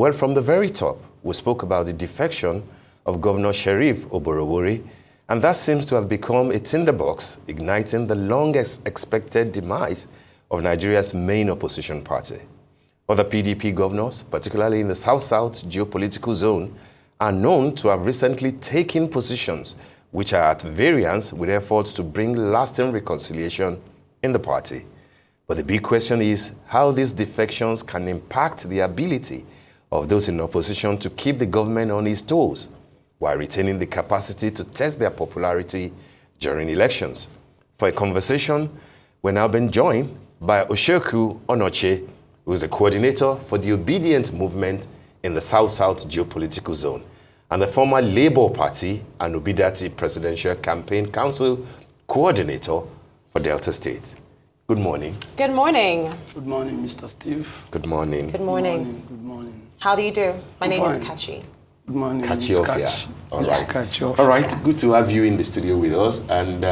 Well, from the very top, we spoke about the defection of Governor Sheriff Oborowori, and that seems to have become a tinderbox, igniting the long-expected demise of Nigeria's main opposition party. Other PDP governors, particularly in the South-South geopolitical zone, are known to have recently taken positions which are at variance with efforts to bring lasting reconciliation in the party. But the big question is how these defections can impact the ability of those in opposition to keep the government on its toes while retaining the capacity to test their popularity during elections. For a conversation, we're now being joined by Osheokwu Onochie, who is the coordinator for the Obedient Movement in the South-South geopolitical zone, and the former Labour Party and Obidati Presidential Campaign Council coordinator for Delta State. Good morning. Good morning. Good morning, Mr. Steve. Good morning. Good morning. Good morning. How do you do? My name is Fine. Kachi. Good morning, Catchy Miss off here. Kachi. All right. Catchy off. All right. Good to have you in the studio with us. And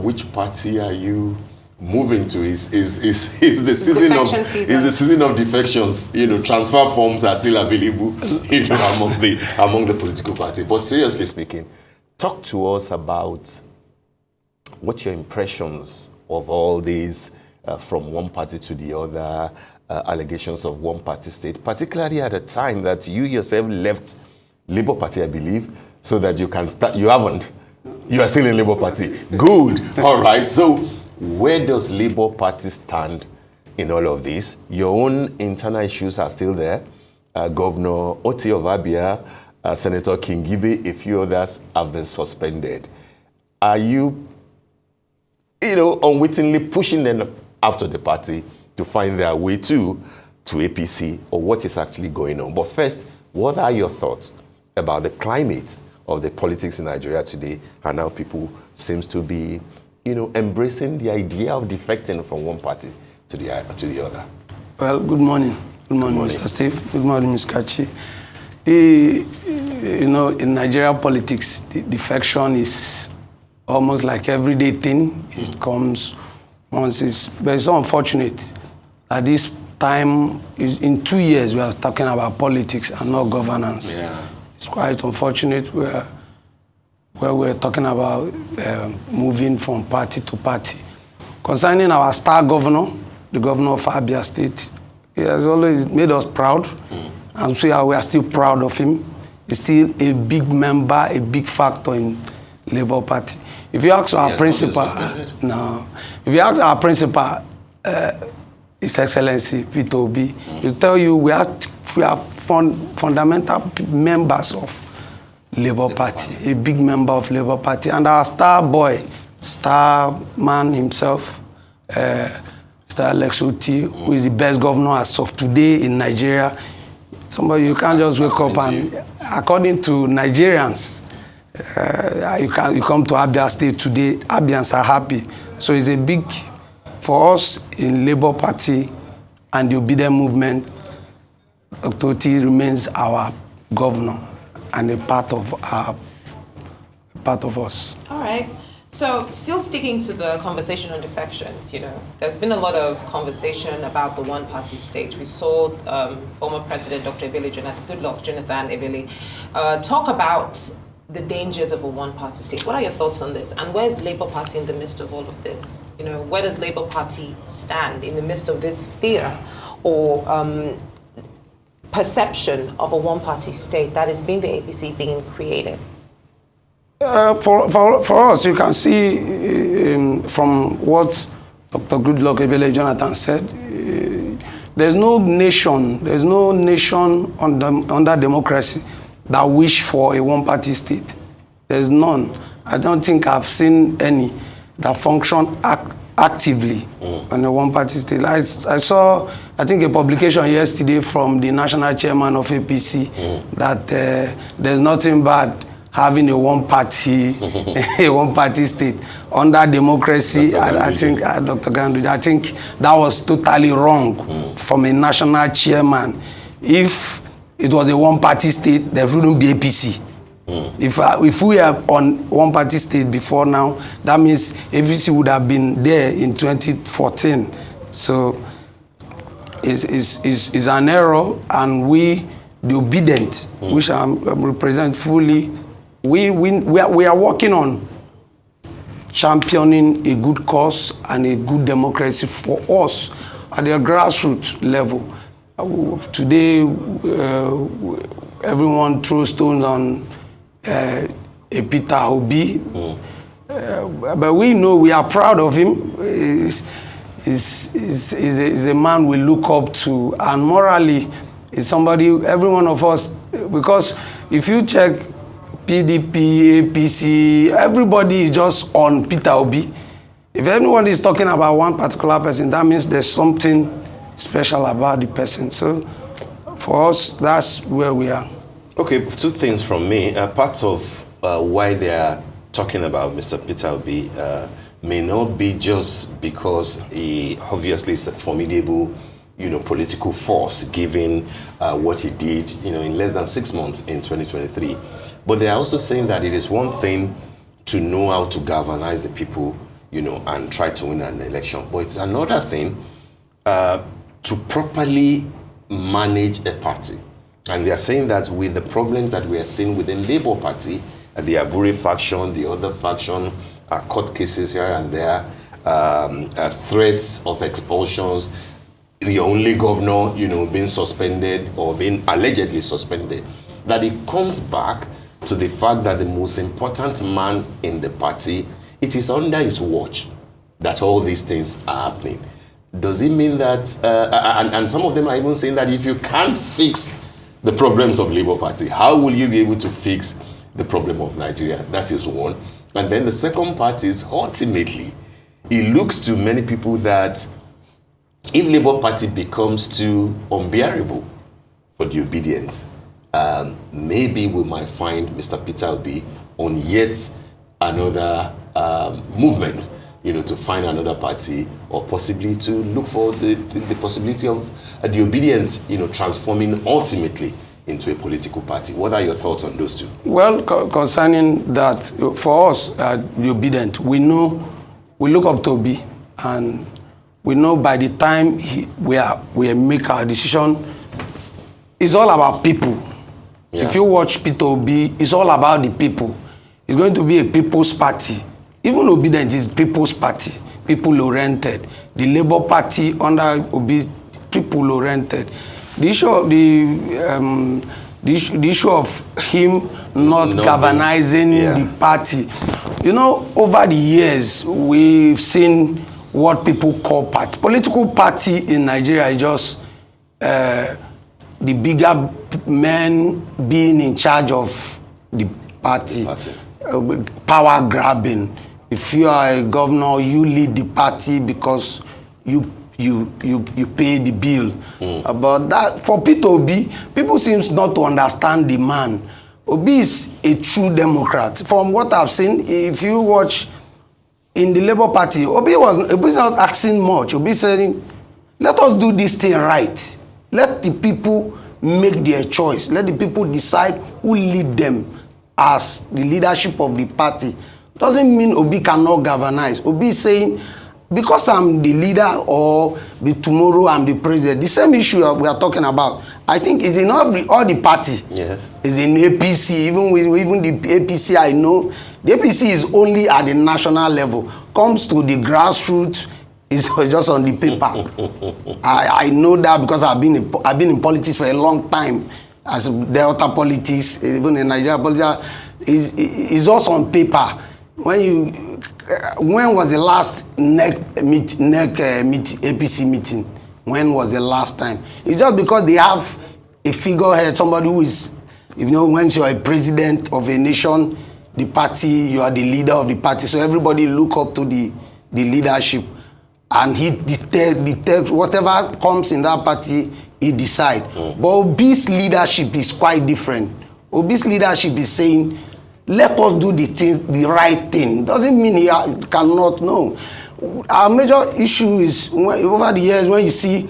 which party are you moving to? Is the season of Defection season. is the season of defections? You know, transfer forms are still available. You know, among the political party. But seriously speaking, talk to us about what your impressions of all these from one party to the other. Allegations of one-party state, particularly at a time that you yourself left Labour Party, I believe, so that you can start. You haven't. You are still in Labour Party. Good. All right. So where does Labour Party stand in all of this? Your own internal issues are still there. Governor Oti of Abia, Senator Kingibe, a few others have been suspended. Are you, unwittingly pushing them after the party to find their way to APC, or what is actually going on? But first, what are your thoughts about the climate of the politics in Nigeria today and how people seems to be, embracing the idea of defecting from one party to the other? Well, good morning. Good morning, Mr. Steve. Good morning, Ms. Kachi. In Nigeria politics, the defection is almost like everyday thing. It comes once, but it's so unfortunate. At this time, in 2 years, we are talking about politics and not governance. Yeah. It's quite unfortunate where we're talking about moving from party to party. Concerning our star governor, the governor of Abia State, he has always made us proud, and so we are still proud of him. He's still a big member, a big factor in Labour Party. If you ask our principal, His Excellency Peter Obi, he'll tell you we are fundamental members of Labour Party, a big member of Labour Party, and our star boy, star man himself, Mr. Alex Oti, who is the best governor as of today in Nigeria. Somebody you can't just wake up and, according to Nigerians, you come to Abia State today, Abians are happy. So it's a big, for us in Labour Party and the Obedient Movement, Dr. Oti remains our governor and a part of us. All right. So still sticking to the conversation on defections, there's been a lot of conversation about the one-party state. We saw former President Dr. Goodluck Jonathan Ebele talk about the dangers of a one-party state. What are your thoughts on this? And where is Labour Party in the midst of all of this? Where does Labour Party stand in the midst of this fear or perception of a one-party state that is being the APC being created? For us, you can see from what Dr. Goodluck Ebele Jonathan said, there's no nation under democracy that wish for a one-party state. There's none. I don't think I've seen any that function actively on a one-party state. I saw, I think, a publication yesterday from the national chairman of APC that there's nothing bad having a one-party state under democracy. I think, Dr. Gandu, I think that was totally wrong from a national chairman. If it was a one-party state, there wouldn't be APC. If we are on one-party state before now, that means APC would have been there in 2014. So is an error, and we, the obedient, which I represent fully, we are working on championing a good cause and a good democracy for us at the grassroots level. Today, everyone throws stones on a Peter Obi, but we know, we are proud of him. He's a man we look up to, and morally is somebody, every one of us, because if you check PDP, APC, everybody is just on Peter Obi. If anyone is talking about one particular person, that means there's something special about the person. So for us, that's where we are. Okay, two things from me. Part of why they are talking about Mr. Peter Obi may not be just because he obviously is a formidable, political force, given what he did, in less than 6 months in 2023. But they are also saying that it is one thing to know how to galvanize the people, and try to win an election. But it's another thing to properly manage a party. And they are saying that with the problems that we are seeing within Labour Party, the Abure faction, the other faction, court cases here and there, threats of expulsions, the only governor, being suspended or being allegedly suspended, that it comes back to the fact that the most important man in the party, it is under his watch that all these things are happening. Does it mean that, and some of them are even saying that if you can't fix the problems of Labour Party, how will you be able to fix the problem of Nigeria? That is one. And then the second part is, ultimately, it looks to many people that if Labour Party becomes too unbearable for the obedience, maybe we might find Mr. Peter Obi on yet another movement, to find another party, or possibly to look for the possibility of the obedience, transforming ultimately into a political party. What are your thoughts on those two? Well, concerning that, for us, the obedient, we look up to Obi, and we know by the time we make our decision, it's all about people. Yeah. If you watch Peter Obi, it's all about the people. It's going to be a people's party. Even Obedient is people's party, people-oriented. The Labour Party under Obi, people-oriented. The issue of the issue of him not galvanizing the party. Over the years, we've seen what people call party. Political party in Nigeria is just the bigger men being in charge of the party. Power grabbing. If you are a governor, you lead the party because you pay the bill. But that, for Peter Obi, people seems not to understand the man. Obi is a true Democrat. From what I've seen, if you watch in the Labour Party, Obi was not asking much. Obi saying, let us do this thing right. Let the people make their choice. Let the people decide who lead them as the leadership of the party. Doesn't mean Obi cannot galvanize. Obi is saying, because I'm the leader, or tomorrow I'm the president, the same issue that we are talking about, I think is in all the party. Yes. Is in APC, even the APC I know. The APC is only at the national level. Comes to the grassroots, it's just on the paper. I know that because I've been in politics for a long time. As Delta politics, even in Nigeria politics, is also on paper. When was the last APC meeting? When was the last time? It's just because they have a figurehead, somebody who is, when you're a president of a nation, the party, you are the leader of the party. So everybody look up to the leadership, and he dictates whatever comes in that party, he decide. But Obi's leadership is quite different. Obi's leadership is saying, let us do the right thing. Doesn't mean he cannot know. Our major issue is over the years when you see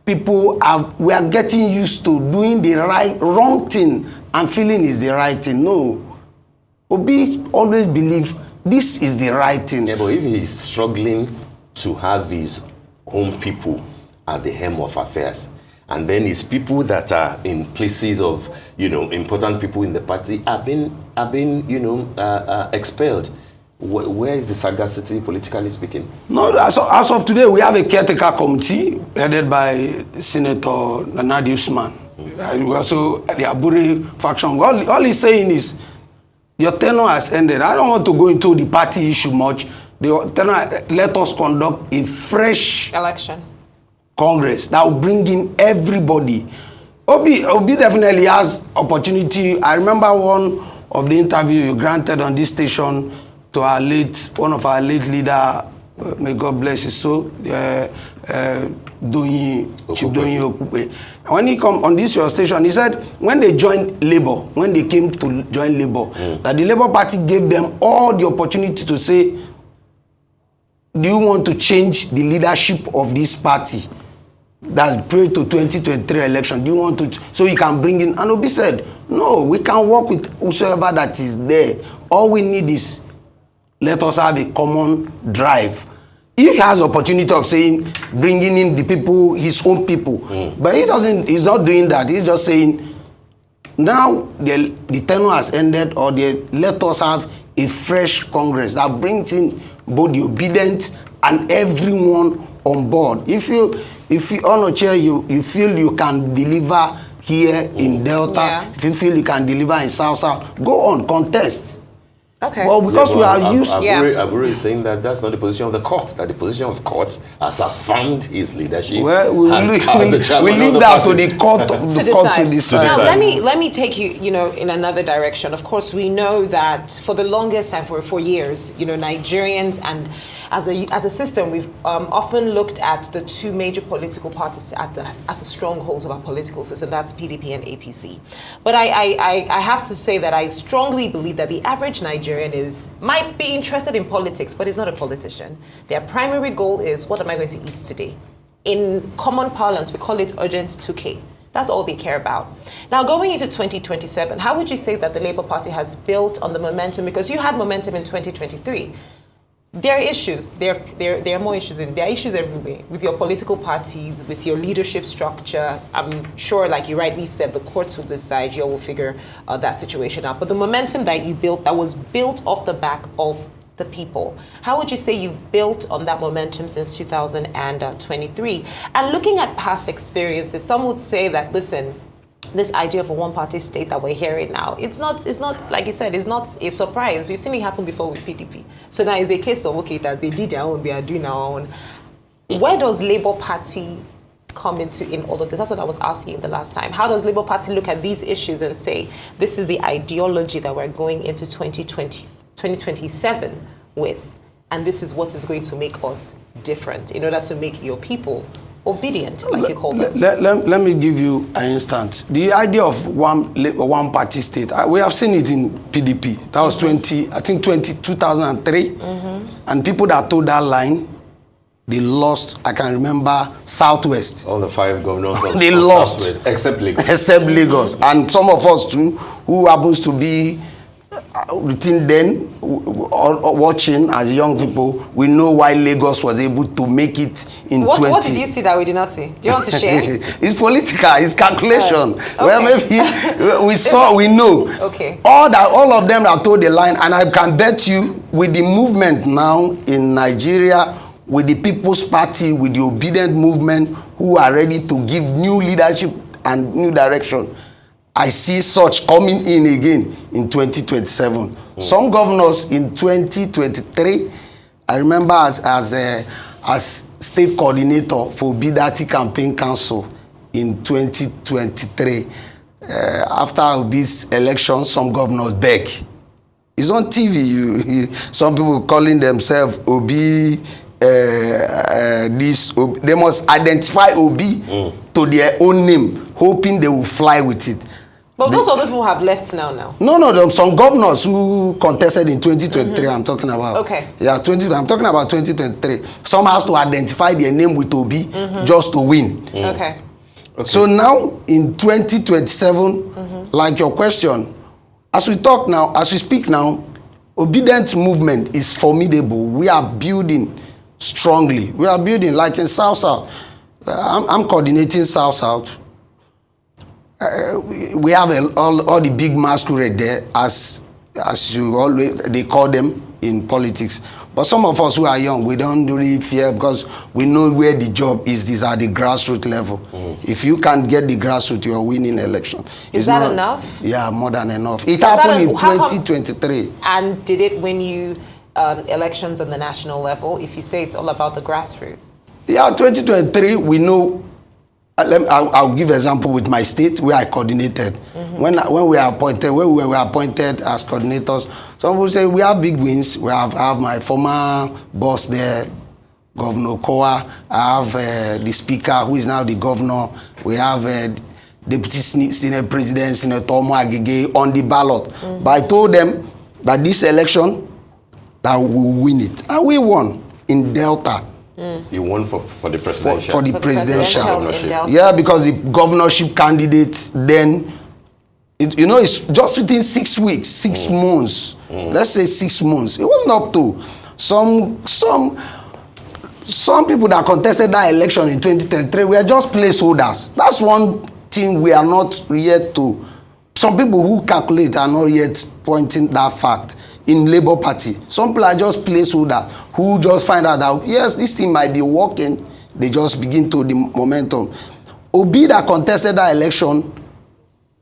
people we are getting used to doing the wrong thing and feeling is the right thing. No. Obi always believe this is the right thing. Yeah, but if he's struggling to have his own people at the helm of affairs. And then it's people that are in places of, important people in the party are being expelled. Where is the sagacity, politically speaking? No, as of today, we have a caretaker committee headed by Senator Nadi Usman. Also, the Abure faction. All he's saying is, your tenure has ended. I don't want to go into the party issue much. Let us conduct a fresh election. Congress that will bring in everybody. Obi definitely has opportunity. I remember one of the interview you granted on this station to one of our late leader, may God bless his soul, Chief Doyin Okupe. When he come on this your station, he said when they joined Labour, when they came to join Labour, that the Labour Party gave them all the opportunity to say, do you want to change the leadership of this party that's prior to 2023 election? Do you want to, so you can bring in, and Obi said, no, we can work with whosoever that is there. All we need is, let us have a common drive. He has opportunity of saying, bringing in the people, his own people. But he's not doing that. He's just saying, now the tenure has ended, or let us have a fresh Congress that brings in both the obedient and everyone on board. If you Onochie, you feel you can deliver here in Delta, if you feel you can deliver in South, go on, contest. Okay. Well, because we are used. Abure is saying that that's not the position of the court. That the position of court has affirmed his leadership. Well, we leave that to the court to decide. Now, let me take you, in another direction. Of course, we know that for the longest time, for years, Nigerians and as a system, we've often looked at the two major political parties as the strongholds of our political system. That's PDP and APC. But I have to say that I strongly believe that the average Nigerian might be interested in politics, but is not a politician. Their primary goal is, what am I going to eat today? In common parlance, we call it urgent 2K. That's all they care about. Now, going into 2027, how would you say that the Labour Party has built on the momentum? Because you had momentum in 2023. There are issues. There are more issues, and there are issues everywhere with your political parties, with your leadership structure. I'm sure, like you rightly said, the courts will decide. You will figure that situation out. But the momentum that you built, that was built off the back of the people. How would you say you've built on that momentum since 2023? And looking at past experiences, some would say that, listen, this idea of a one-party state that we're hearing now, it's not, like you said, it's not a surprise. We've seen it happen before with PDP. So now it's a case of, okay, that they did their own, we are doing our own. Where does Labour Party come into in all of this? That's what I was asking the last time. How does Labour Party look at these issues and say, this is the ideology that we're going into 2027 with, and this is what is going to make us different in order to make your people obedient, like you call them? Let me give you an instance. The idea of one party state, we have seen it in PDP. That was 2003. And people that told that line, they lost. I can remember Southwest. All the 5 governors of they lost. Southwest, except Lagos. Except Lagos. And some of us too, who happens to be within then watching as young people, we know why Lagos was able to make it in 20. What did you see that we did not see? Do you want to share? It's political, it's calculation. Okay. Well, maybe we know. Okay. All of them are told the line, and I can bet you with the movement now in Nigeria, with the People's Party, with the obedient movement who are ready to give new leadership and new direction, I see such coming in again in 2027. Some governors in 2023, I remember as state coordinator for Bidati Campaign Council in 2023. After Obi's election, some governors beg. It's on TV. Some people calling themselves Obi. They must identify Obi to their own name, hoping they will fly with it. But those other people have left now. No, some governors who contested in 2023, I'm talking about. Okay. Yeah, I'm talking about 2023. Some has to identify their name with Obi just to win. Okay. So now, in 2027, like your question, as we speak now, obedient movement is formidable. We are building strongly. We are building, like in South. I'm coordinating South. We have all the big masquerade there, as you always they call them in politics. But some of us who are young, we don't really fear because we know where the job is. These are the grassroots level. If you can't get the grassroots, you're winning election. Is that enough? Yeah, more than enough. It happened in 2023. And did it win you elections on the national level? If you say it's all about the grassroots. Yeah, 2023, we know. I'll give an example with my state where I coordinated. When we were appointed as coordinators, some people say we have big wins. We have my former boss there, Governor Kowa. I have the speaker who is now the governor. We have Deputy Senate President, Senator Omo Agege on the ballot. But I told them that this election, that we will win it. And we won in Delta. You won for the presidential? For the presidential. Yeah, because the governorship candidate then, it's just within 6 weeks, 6 months. Let's say 6 months. It wasn't up to some people that contested that election in 2023 were just placeholders. That's one thing we are not yet to. Some people who calculate are not yet pointing that fact. In Labour Party, some people are just placeholders who just find out that, yes, this thing might be working. They just begin to the momentum. Obi that contested that election,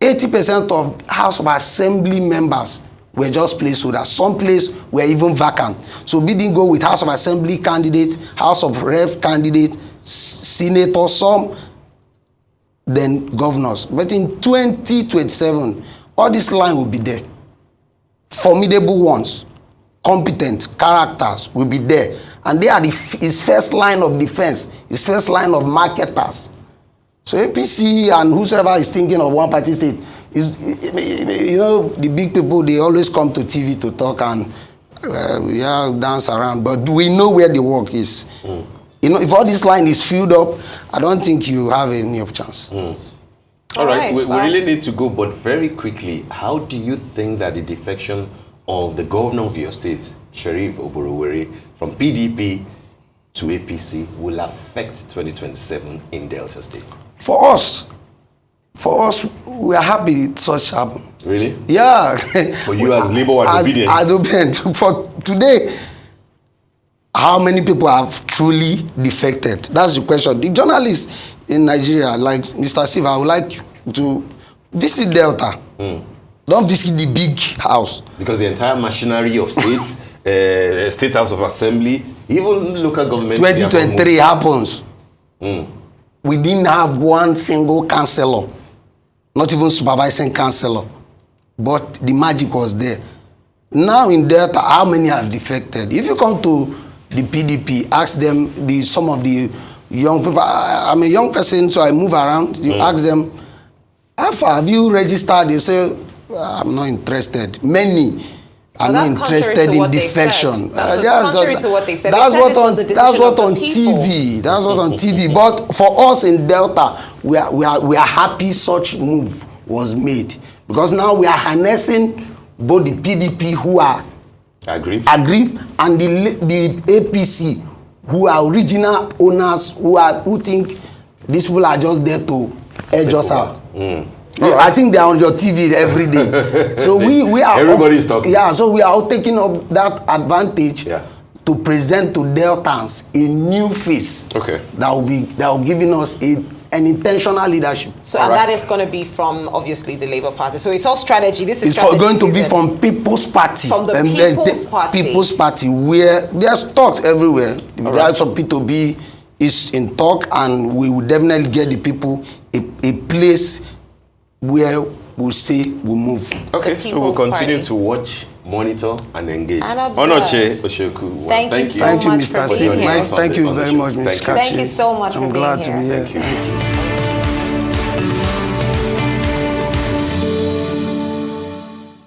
80% of House of Assembly members were just placeholders. Some places were even vacant. So Obi didn't go with House of Assembly candidate, House of Rep candidate, senator, some, then governors. But in 2027, all this line will be there. Formidable ones, competent characters will be there, and they are his first line of defense, his first line of marketers. So APC and whosoever is thinking of one party state, the big people, they always come to TV to talk and dance around, but we know where the work is. If all this line is filled up, I don't think you have any of chance. All right, we really need to go, but very quickly, how do you think that the defection of the governor of your state, Sheriff Oborowori, from PDP to APC will affect 2027 in Delta State? For us, we are happy such happen. Really? Yeah. For you as Labour obedient. For today, how many people have truly defected? That's the question. The journalists in Nigeria, like Mr. Steve, I would like to visit Delta. Don't visit the big house. Because the entire machinery of states, State House of Assembly, even local government... 2023 happens. We didn't have one single councillor, not even supervising councillor. But the magic was there. Now in Delta, how many have defected? If you come to the PDP, ask them, some of the young people, I'm a young person, so I move around. You ask them, how far have you registered? You say, I'm not interested. Many are not interested in defection. That's contrary to what they've said. That's what on TV. That's what on TV. But for us in Delta, we are happy such move was made, because now we are harnessing both the PDP who are aggrieved and the APC who are original owners who think these people are just there to edge us out. I think they are on your TV every day. So we are everybody is talking. Yeah, so we are all taking up that advantage to present to Deltans a new face. That will giving us an intentional leadership. So that is going to be from obviously the Labour Party. So it's all strategy. This is going to be from People's Party. From the People's Party. People's Party, where there's talks everywhere. The likes of P2B is in talk, and we will definitely get the people a place where we'll say we'll move. Okay, so we'll continue to watch, monitor, and engage. Onochie, Osheokwu. Thank you so much for Mr. being here. Thank you very much, Mr. Thank you so much for being here. I'm glad to be here. Thank you.